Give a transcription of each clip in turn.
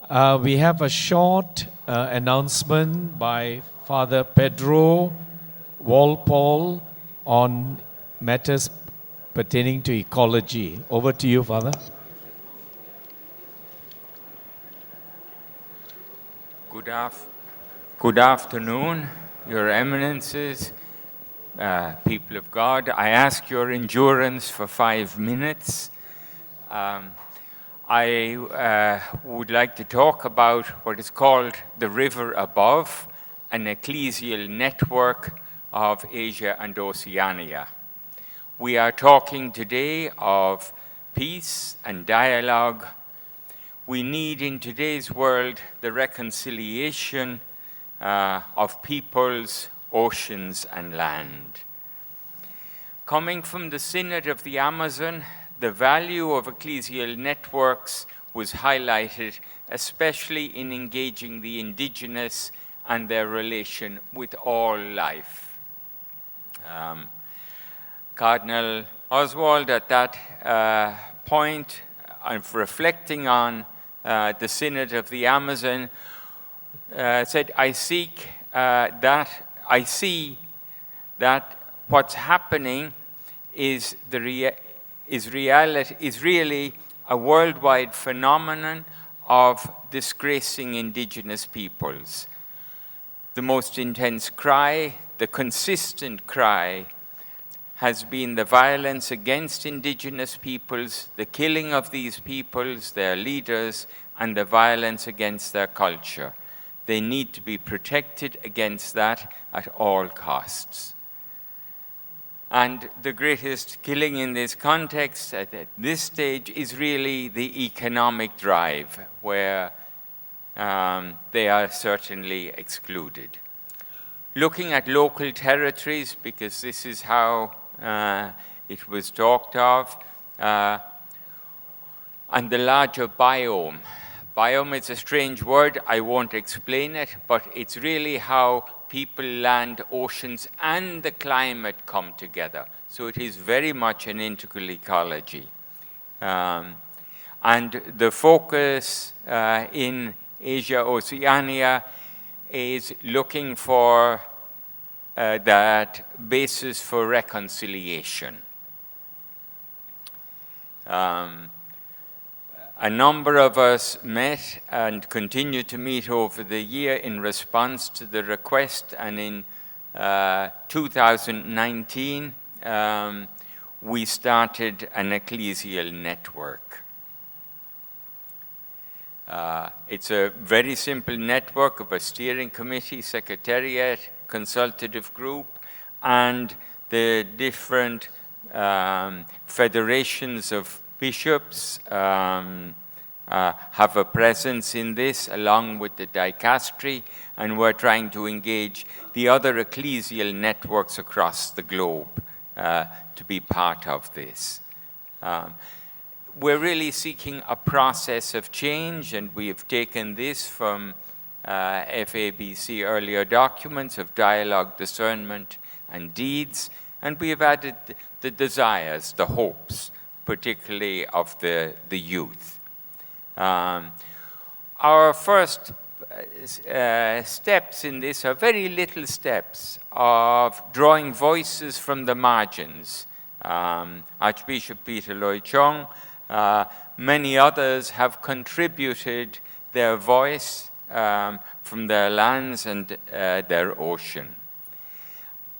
We have a short announcement by Father Pedro Walpole on matters pertaining to ecology. Over to you, Father. Good afternoon, Your Eminences, people of God. I ask your endurance for 5 minutes. I would like to talk about what is called the river above, an ecclesial network of Asia and Oceania. We are talking today of peace and dialogue. We need in today's world the reconciliation of peoples, oceans, and land. Coming from the Synod of the Amazon, the value of ecclesial networks was highlighted, especially in engaging the indigenous and their relation with all life. Cardinal Oswald, at that point, of reflecting on the Synod of the Amazon, said, I see that what's happening is really a worldwide phenomenon of disgracing indigenous peoples. The most intense cry, the consistent cry, has been the violence against indigenous peoples, the killing of these peoples, their leaders, and the violence against their culture. They need to be protected against that at all costs. And the greatest killing in this context at this stage is really the economic drive, where they are certainly excluded. Looking at local territories, because this is how it was talked of, and the larger biome. Biome is a strange word, I won't explain it, but it's really how people, land, oceans, and the climate come together. So it is very much an integral ecology. And the focus in Asia, Oceania is looking for that basis for reconciliation. A number of us met and continue to meet over the year in response to the request, and in 2019 we started an ecclesial network. It's a very simple network of a steering committee, Secretariat, consultative group, and the different federations of bishops have a presence in this, along with the dicastery, and we're trying to engage the other ecclesial networks across the globe to be part of this. We're really seeking a process of change, and we have taken this from FABC earlier documents of dialogue, discernment, and deeds, and we have added the desires, the hopes, particularly of the youth. Our first steps in this are very little steps of drawing voices from the margins. Archbishop Peter Loy Chung, many others have contributed their voice from their lands and their ocean.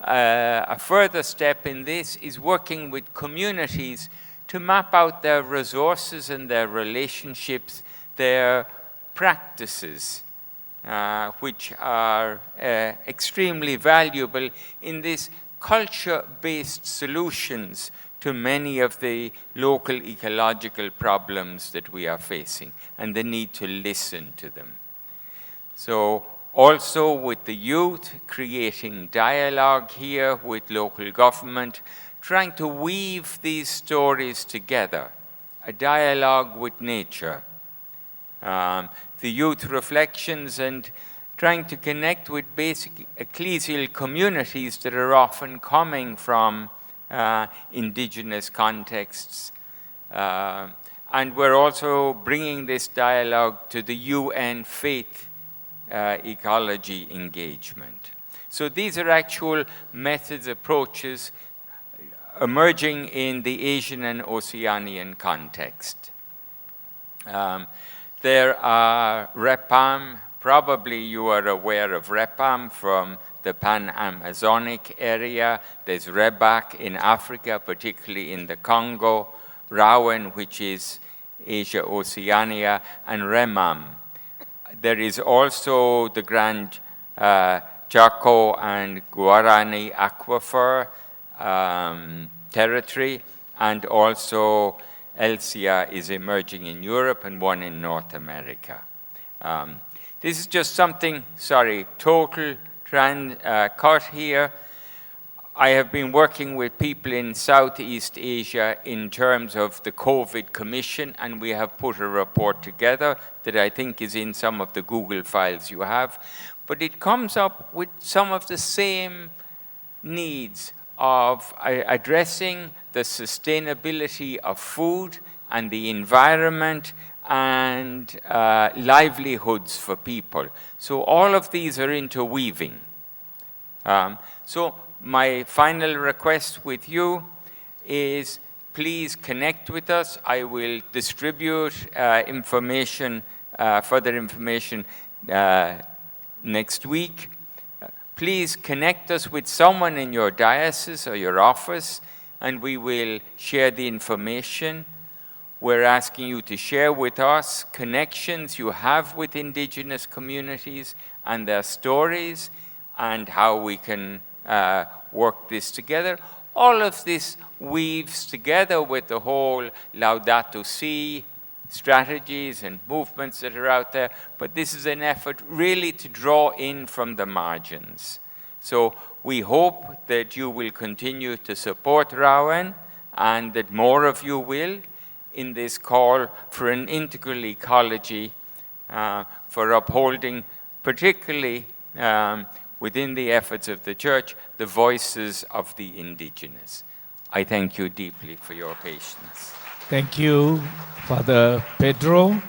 A further step in this is working with communities to map out their resources and their relationships, their practices, which are extremely valuable in this culture-based solutions to many of the local ecological problems that we are facing, and the need to listen to them. So also with the youth, creating dialogue here with local government, trying to weave these stories together, a dialogue with nature, the youth reflections, and trying to connect with basic ecclesial communities that are often coming from indigenous contexts, And we're also bringing this dialogue to the UN faith ecology engagement. So these are actual methods, approaches emerging in the Asian and Oceanian context. There are REPAM. Probably you are aware of REPAM from the Pan-Amazonic area. There's REBAC in Africa, particularly in the Congo. RAWEN, which is Asia Oceania, and REMAM. There is also the Grand Chaco and Guarani Aquifer territory, and also ELSIA is emerging in Europe and one in North America. This is just something, total cut here. I have been working with people in Southeast Asia in terms of the COVID Commission, and we have put a report together that I think is in some of the Google files you have. But it comes up with some of the same needs of addressing the sustainability of food and the environment and livelihoods for people. So all of these are interweaving. So my final request with you is please connect with us. I will distribute information, further information next week. Please connect us with someone in your diocese or your office, and we will share the information. We're asking you to share with us connections you have with indigenous communities and their stories and how we can work this together. All of this weaves together with the whole Laudato Si strategies and movements that are out there, but this is an effort really to draw in from the margins. So we hope that you will continue to support RAWEN and that more of you will in this call for an integral ecology, for upholding, particularly within the efforts of the Church, the voices of the indigenous. I thank you deeply for your patience. Thank you, Father Pedro.